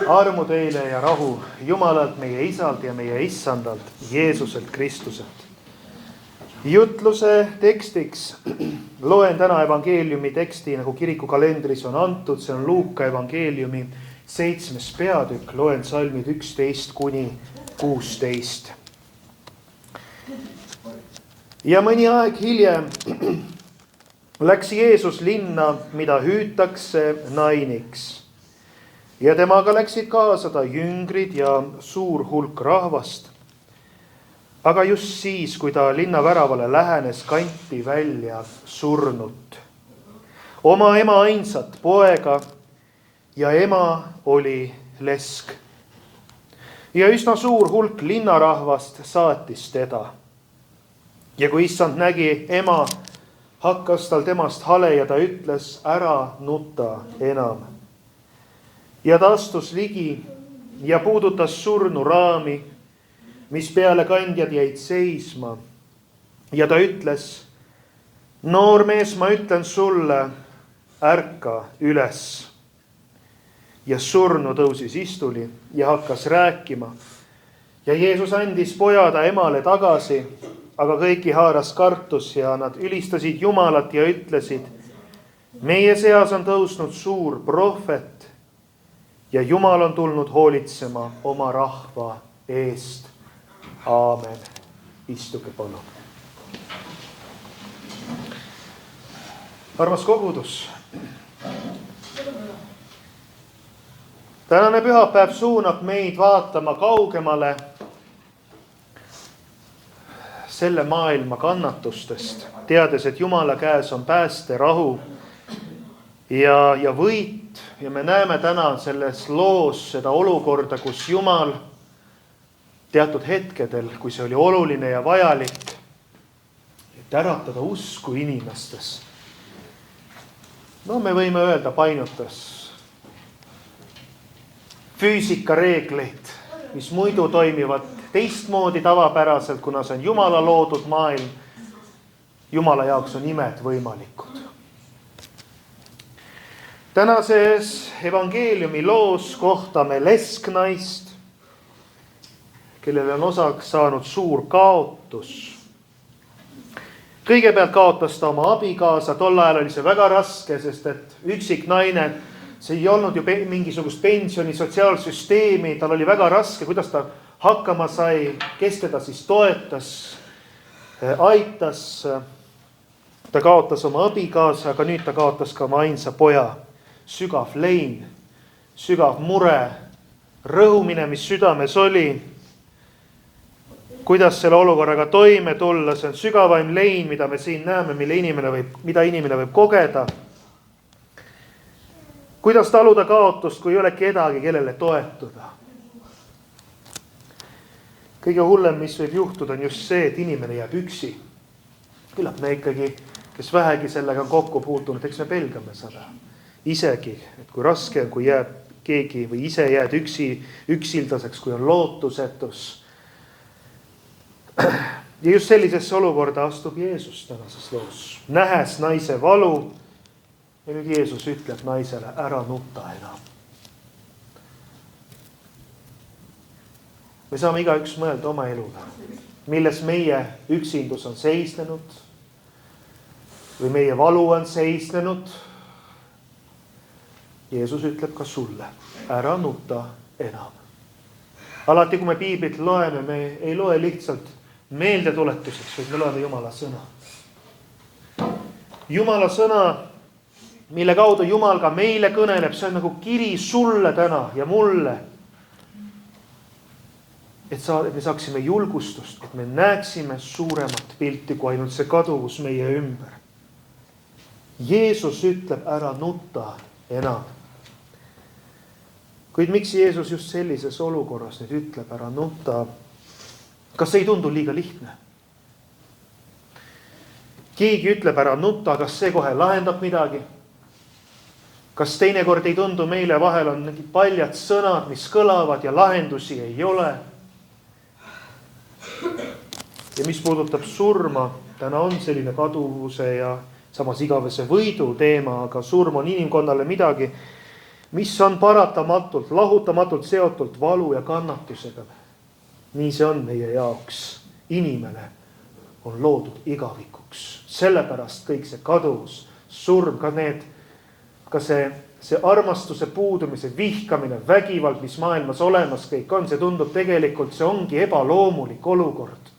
Armu teile ja rahu Jumalalt, meie Isalt ja meie Issandalt, Jeesuselt Kristuselt. Jutluse tekstiks loen täna evangeeliumi teksti, nagu kiriku kalendris on antud. See on Luuka evangeeliumi 7. peatükk, loen salmid 11 kuni 16. Ja mõni aeg hiljem läks Jeesus linna, mida hüütakse Nainiks. Ja temaga läksid kaasa ta jüngrid ja suur hulk rahvast. Aga just siis, kui ta linna väravale lähenes, kanti välja surnut. Oma ema ainsat poega, ja ema oli lesk. Ja üsna suur hulk linnarahvast saatis teda. Ja kui issand nägi ema, hakkas tal temast hale ja ta ütles, ära nuta enam. Ja ta astus ligi ja puudutas surnu raami, mis peale kandjad jäid seisma. Ja ta ütles, noor mees, ma ütlen sulle, ärka üles. Ja surnu tõusis istuli ja hakkas rääkima. Ja Jeesus andis poja ta emale tagasi, aga kõiki haaras kartus ja nad ülistasid Jumalat ja ütlesid, meie seas on tõusnud suur prohvet ja Jumal on tulnud hoolitsema oma rahva eest. Aamen. Istuge palun. Armas kogudus. Tänane pühapäev suunab meid vaatama kaugemale selle maailma kannatustest, teades, et Jumala käes on pääste, rahu ja võit. Ja me näeme täna selles loos seda olukorda, kus Jumal teatud hetkedel, kui see oli oluline ja vajalik, et äratada usku inimestes. No me võime öelda, painutas füüsikareegleid, mis muidu toimivad teistmoodi tavapäraselt, kuna see on Jumala loodud maailm. Jumala jaoks on imed võimalikud. Tänases evangeeliumi loos kohtame lesknaist, kellele on osaks saanud suur kaotus. Kõigepealt kaotas ta oma abikaasa, tol ajal oli see väga raske, sest et üksik naine, see ei olnud ju mingisugust pensioni, sotsiaalsüsteemi, tal oli väga raske, kuidas ta hakkama sai, kes teda siis toetas, aitas. Ta kaotas oma abikaasa, aga nüüd ta kaotas ka oma ainsa poja. Sügav lein, sügav mure, rõhumine, mis südames oli. Kuidas selle olukorraga toime tulla, see on sügavaim lein, mida me siin näeme, mida inimene võib kogeda. Kuidas taluda kaotust, kui ei ole kedagi, kellele toetuda? Kõige hullem, mis võib juhtuda, on just see, et inimene jääb üksi. Küllap me ikkagi, kes vähegi sellega on kokku puutunud, eks me pelgame seda. Isegi, et kui raske on, kui jääb keegi või ise jääd üksildaseks, kui on lootusetus. Ja just sellisesse olukorda astub Jeesus tänases loos. Nähes naise valu. Ja nüüd Jeesus ütleb naisele, ära nuta enam. Me saame igaüks mõelda oma elule, milles meie üksindus on seisnenud või meie valu on seisnenud. Jeesus ütleb ka sulle, ära nuta enam. Alati, kui me piiblit loeme, me ei loe lihtsalt meeldetuletuseks, vaid me loeme Jumala sõna. Jumala sõna, mille kaudu Jumal ka meile kõneleb, see on nagu kiri sulle täna ja mulle. Et me saaksime julgustust, et me näeksime suuremat pilti kui ainult see kaduvus meie ümber. Jeesus ütleb, ära nuta enam. Kuid miks Jeesus just sellises olukorras nüüd ütleb, ära nuta? Kas ei tundu liiga lihtne? Keegi ütleb, ära nuta, kas see kohe lahendab midagi? Kas teinekord ei tundu meile vahel on paljad sõnad, mis kõlavad ja lahendusi ei ole? Ja mis puudutab surma, täna on selline kaduvuse ja samas igavese võidu teema, aga surm on inimkonnale midagi, mis on paratamatult, lahutamatult seotult valu ja kannatusega. nii see on meie jaoks. Inimene on loodud igavikuks. Sellepärast kõik see kaduvus, surm, ka see armastuse puudumise, vihkamine, vägivald, mis maailmas olemas kõik on, see tundub tegelikult, see ongi ebaloomulik olukord.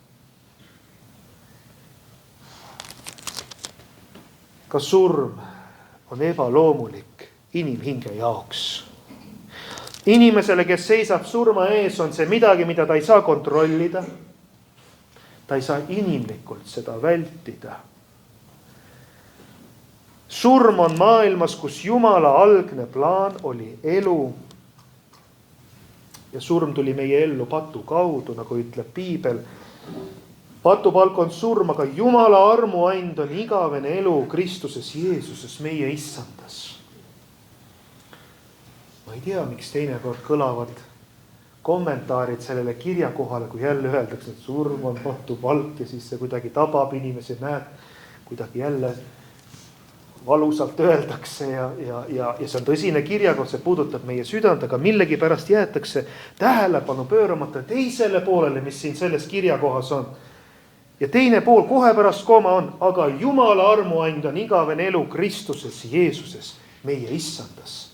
Ka surm on ebaloomulik inimhinge jaoks. Inimesele, kes seisab surma ees, on see midagi, mida ta ei saa kontrollida. Ta ei saa inimlikult seda vältida. Surm on maailmas, kus Jumala algne plaan oli elu. Ja surm tuli meie ellu patu kaudu, nagu ütleb piibel. Patupalk on surm, aga Jumala armuand on igavene elu Kristuses Jeesuses, meie issandas. Ma ei tea, miks teinekord kõlavad kommentaarid sellele kirja kohale, kui jälle öeldakse, et surm on patupalk ja siis see kuidagi tabab inimesi, näed, kuidagi jälle valusalt öeldakse ja see on tõsine kirjakoht, see puudutab meie südant, aga millegipärast jäetakse tähelepanu pööramata teisele poolele, mis siin selles kirjakohas on. Ja teine pool kohe pärast kooma on, aga Jumala armuand on igavene elu Kristuses Jeesuses, meie issandas.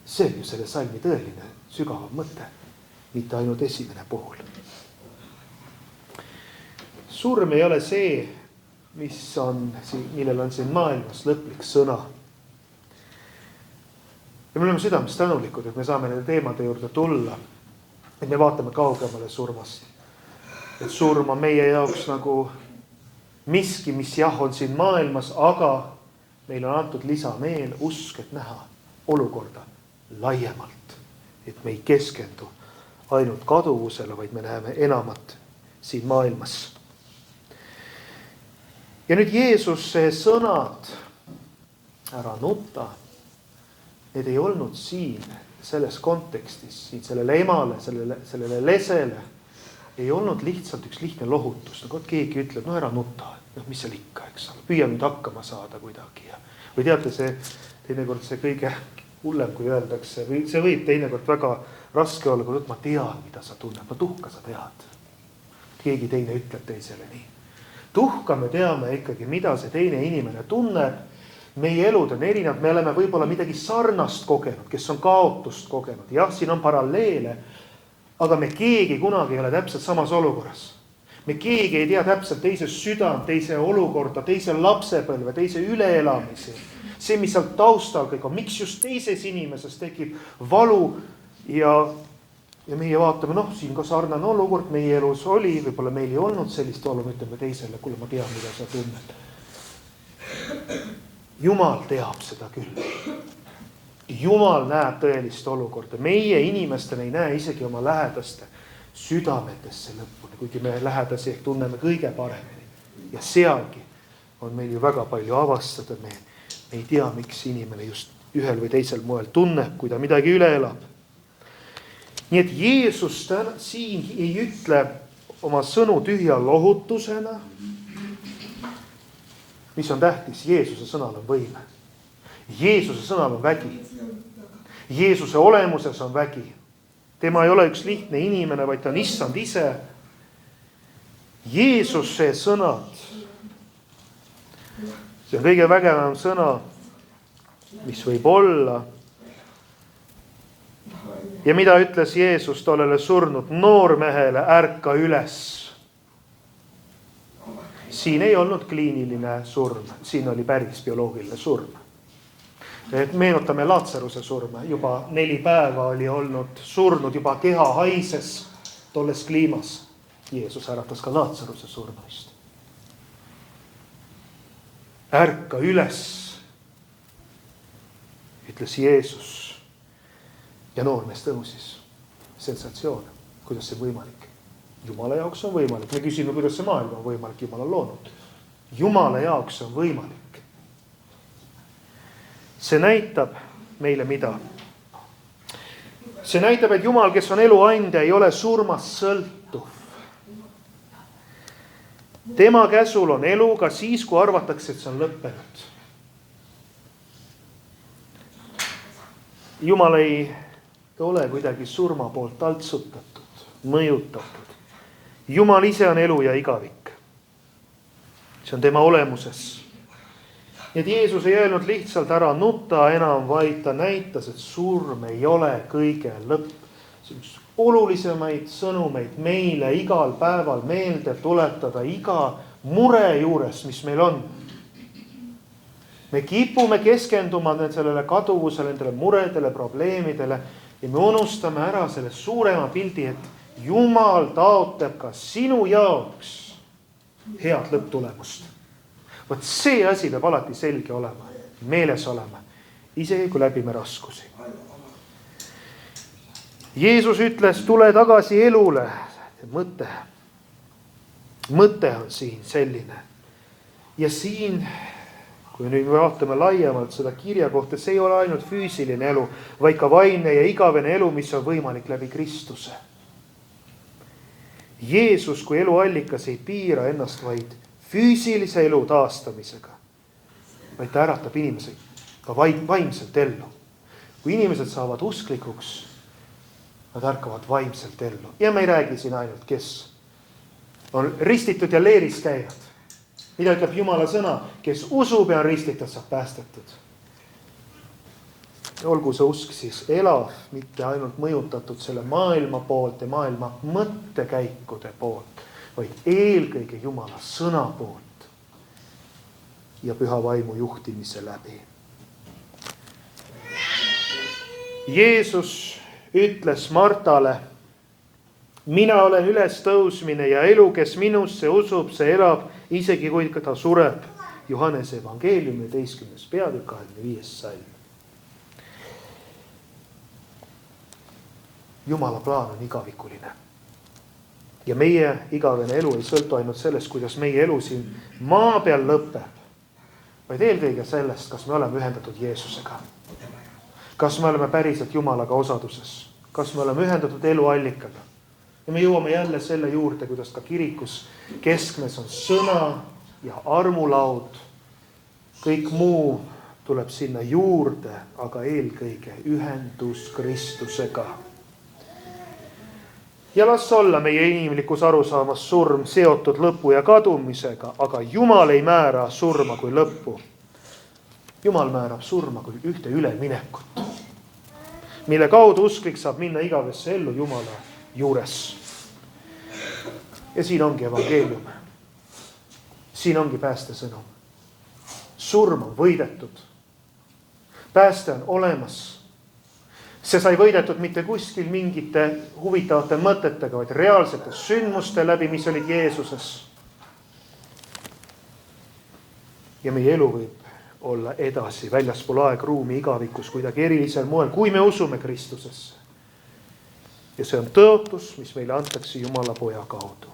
See on ju selle salmi tõeline sügavam mõte, mitte ainult esimene pool. Surm ei ole see, millel on siin maailmas lõplik sõna. Ja me oleme südames tänulikud, et me saame nende teemade juurde tulla, et me vaatame kaugemale surmast. Et surm on meie jaoks nagu miski, mis jah on siin maailmas, aga meil on antud lisameel, usk, et näha olukorda laiemalt. Et me ei keskendu ainult kaduvusele, vaid me näeme enamat siin maailmas. Ja nüüd Jeesuse sõnad, ära nuta, need ei olnud siin selles kontekstis, siin sellele emale, sellele lesele, ei olnud lihtsalt üks lihtne lohutus. Nagu keegi ütleb, no ära nuta, mis seal ikka, eks ole, püüa nüüd hakkama saada kuidagi. Või teate, see teinekord see kõige hullem, kui öeldakse, või see võib teinekord väga raske olla, kui ma tean, mida sa tunned, no tuhka sa tead. Keegi teine ütleb teisele nii. Tuhka me teame ikkagi, mida see teine inimene tunneb. Meie elud on erinevad, me oleme võib-olla midagi sarnast kogenud, kes on kaotust kogenud. Jah, siin on paralleele, aga me keegi kunagi ei ole täpselt samas olukorras. Me keegi ei tea täpselt teise südant, teise olukorda, teise lapsepõlve, teise üleelamisi. See, mis seal taustal kõik on, miks just teises inimeses tekib valu ja meie vaatame, siin ka sarnane olukord meie elus oli, võib-olla meil ei olnud sellist valu, me ütleme teisele, kuule ma tean, mida sa tunned. Jumal teab seda küll. Jumal näeb tõelist olukorda. Meie inimestena ei näe isegi oma lähedaste südametesse lõpuni, kuigi me lähedasi ehk tunneme kõige paremini. Ja sealgi on meil ju väga palju avastada. Me ei tea, miks inimene just ühel või teisel moel tunneb, kui ta midagi üle elab. Nii et Jeesus siin ei ütle oma sõnu tühja lohutusena, mis on tähtis, Jeesuse sõnal on võime. Jeesuse sõnal on vägi. Jeesuse olemuses on vägi. Tema ei ole üks lihtne inimene, vaid ta on issand ise. Jeesuse sõnad, see on kõige vägevam sõna, mis võib olla. Ja mida ütles Jeesus tollele surnud noormehele, ärka üles. Siin ei olnud kliiniline surm, siin oli päris bioloogiline surm. Et meenutame Laatsaruse surme, juba 4 päeva oli olnud surnud, juba keha haises tolles kliimas. Jeesus äratas ka Laatsaruse surnuist. Ärka üles, ütles Jeesus. Ja noormees tõusis. Sensatsioon, kuidas see võimalik? Jumala jaoks on võimalik. Me küsime, kuidas see maailm on võimalik, Jumal on loonud. Jumala jaoks on võimalik. See näitab meile mida? See näitab, et Jumal, kes on elu andja, ei ole surmast sõltuv. Tema käsul on elu ka siis, kui arvatakse, et see on lõppenud. Jumal ei ole kuidagi surma poolt taltsutatud, mõjutatud. Jumal ise on elu ja igavik. See on tema olemuses. Nii et Jeesus ei öelnud lihtsalt ära nuta enam, vaid ta näitas, et surm ei ole kõige lõpp. See on üks olulisemaid sõnumeid meile igal päeval meelde tuletada iga mure juures, mis meil on. Me kipume keskenduma sellele kaduvusele, nendele muredele, probleemidele ja me unustame ära selle suurema pildi, et Jumal taotleb ka sinu jaoks head lõpptulemust. Vot see asi peab alati selge olema, meeles olema, isegi kui läbime raskusi. Jeesus ütles, tule tagasi elule. Mõte on siin selline. Ja siin, kui nüüd vaatame laiemalt seda kirja kohta, see ei ole ainult füüsiline elu, vaid ka vaimne ja igavene elu, mis on võimalik läbi Kristuse. Jeesus kui eluallikas ei piira ennast vaid füüsilise elu taastamisega, vaid ta äratab inimesi ka vaimselt ellu. Kui inimesed saavad usklikuks, nad ärkavad vaimselt ellu. Ja me ei räägi siin ainult, kes on ristitud ja leeris käivad. Mida ütleb Jumala sõna? Kes usub ja on ristitud, saab päästetud. Olgu see usk siis elav, mitte ainult mõjutatud selle maailma poolt ja maailma mõttekäikude poolt, vaid eelkõige Jumala sõna poolt ja püha vaimu juhtimise läbi. Jeesus ütles Martale, mina olen ülestõusmine ja elu, kes minusse usub, see elab, isegi kui ta sureb. Johannese evangeeliumi 10. peatükk 25. salm. Jumala plaan on igavikuline. Ja meie igavene elu ei sõltu ainult sellest, kuidas meie elu siin maa peal lõpeb, vaid eelkõige sellest, kas me oleme ühendatud Jeesusega. Kas me oleme päriselt Jumalaga osaduses. Kas me oleme ühendatud eluallikaga. Ja me jõuame jälle selle juurde, kuidas ka kirikus keskmes on sõna ja armulaud. Kõik muu tuleb sinna juurde, aga eelkõige ühendus Kristusega. Ja las olla meie inimlikus arusaamas surm seotud lõpu ja kadumisega, aga Jumal ei määra surma kui lõppu. Jumal määrab surma kui ühte üleminekut, mille kaudu usklik saab minna igavesse ellu Jumala juures. Ja siin ongi evangeelium. Siin ongi päästesõnum. Surm on võidetud. Pääste on olemas. See sai võidetud mitte kuskil mingite huvitavate mõtetega, vaid reaalsete sündmuste läbi, mis olid Jeesuses. Ja meie elu võib olla edasi väljaspool aegruumi igavikus kuidagi erilisel moel, kui me usume Kristusesse. Ja see on tõotus, mis meile antakse Jumala poja kaudu.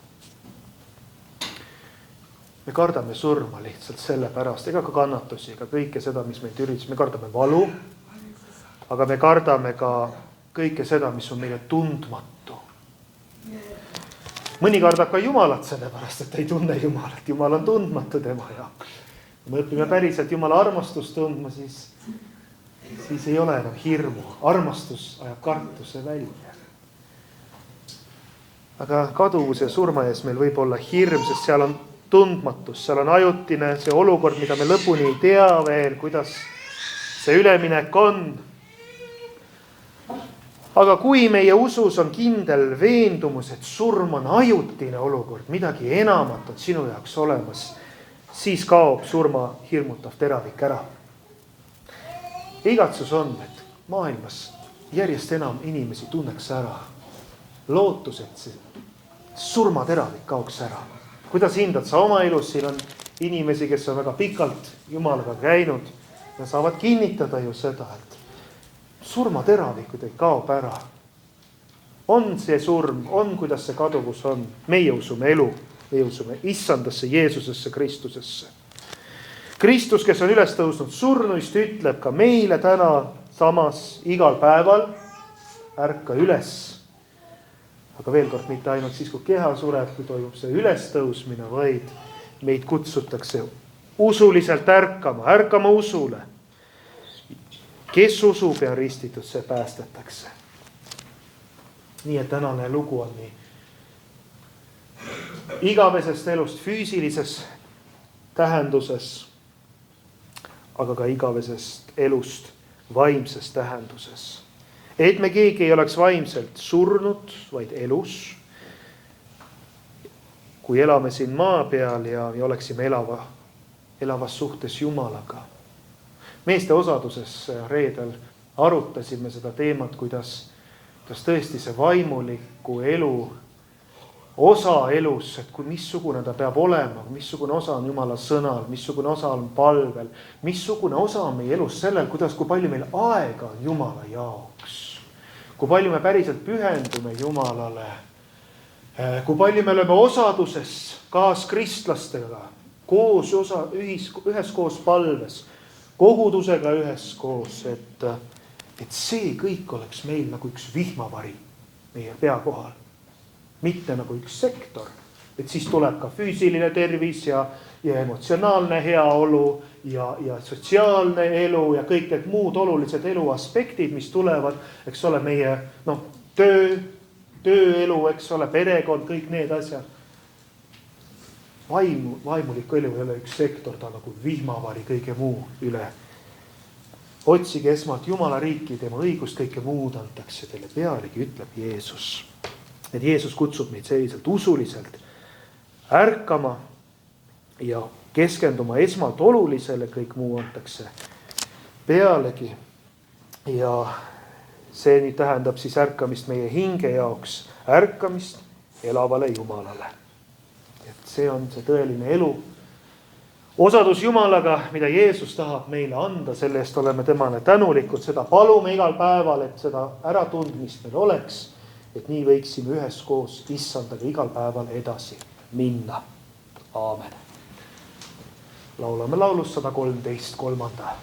Me kardame surma lihtsalt selle pärast, ega ka kannatusi, ega kõike seda, mis meid üritas. Me kardame valu, aga me kardame ka kõike seda, mis on meile tundmatu. Mõni kardab ka Jumalat sellepärast, et ei tunne Jumalat. Jumal on tundmatu tema jaoks. Kui me õpime päriselt Jumala armastust tundma, siis ei ole enam hirmu. Armastus ajab kartuse välja. Aga kaduvuse ja surma ees meil võib olla hirm, sest seal on tundmatus, seal on ajutine see olukord, mida me lõpuni ei tea veel, kuidas see üleminek on. Aga kui meie usus on kindel veendumus, et surm on ajutine olukord, midagi enamat on sinu jaoks olemas, siis kaob surma hirmutav teravik ära. Igatsus on, et maailmas järjest enam inimesi tunneks ära. Lootus, et see surmateravik kaoks ära. Kuidas hindad sa oma elus? Siin on inimesi, kes on väga pikalt Jumalaga käinud ja saavad kinnitada ju seda, et surmateravikud ei kaob ära. On see surm, on kuidas see kaduvus on. Meie usume elu, meie usume Issandasse, Jeesusesse, Kristusesse. Kristus, kes on üles tõusnud surnuist, ütleb ka meile täna samas igal päeval, ärka üles. Aga veel kord, mitte ainult siis, kui keha sureb, kui toimub see ülestõusmine, vaid meid kutsutakse usuliselt ärkama usule. kes usub ja ristitud, see päästetakse. Nii et tänane lugu on nii igavesest elust füüsilises tähenduses, aga ka igavesest elust vaimses tähenduses. Et me keegi ei oleks vaimselt surnud, vaid elus, kui elame siin maa peal ja oleksime elavas suhtes Jumalaga. Meeste osaduses reedel arutasime seda teemat, kuidas tõesti see vaimuliku elu osa elus, et kui missugune ta peab olema, missugune osa on Jumala sõnal, missugune osa on palvel, missugune osa on meie elus sellel, kui palju meil aega on Jumala jaoks, kui palju me päriselt pühendume Jumalale, kui palju me oleme osaduses kaaskristlastega, üheskoos palves, kogudusega üheskoos, et see kõik oleks meil nagu üks vihmavari meie pea kohal. Mitte nagu üks sektor, et siis tuleb ka füüsiline tervis ja emotsionaalne heaolu ja sotsiaalne elu ja kõik need muud olulised elu aspektid, mis tulevad, eks ole, meie tööelu, eks ole, perekond, kõik need asjad. Vaimulik elu ei ole üks sektor, ta nagu vihmavari kõige muu üle. Otsige esmalt Jumala riiki, tema õigust, kõike muud antakse teile pealegi, ütleb Jeesus. Et Jeesus kutsub meid selliselt usuliselt ärkama ja keskenduma esmalt olulisele, kõik muu antakse pealegi. Ja see nüüd tähendab siis ärkamist meie hinge jaoks, ärkamist elavale Jumalale. Et see on see tõeline elu. Osadus Jumalaga, mida Jeesus tahab meile anda, selle eest oleme temale tänulikud, seda palume igal päeval, et seda äratundmist meil oleks. Et nii võiksime üheskoos issandaga igal päeval edasi minna. Aamen. Laulame laulus 113, 3.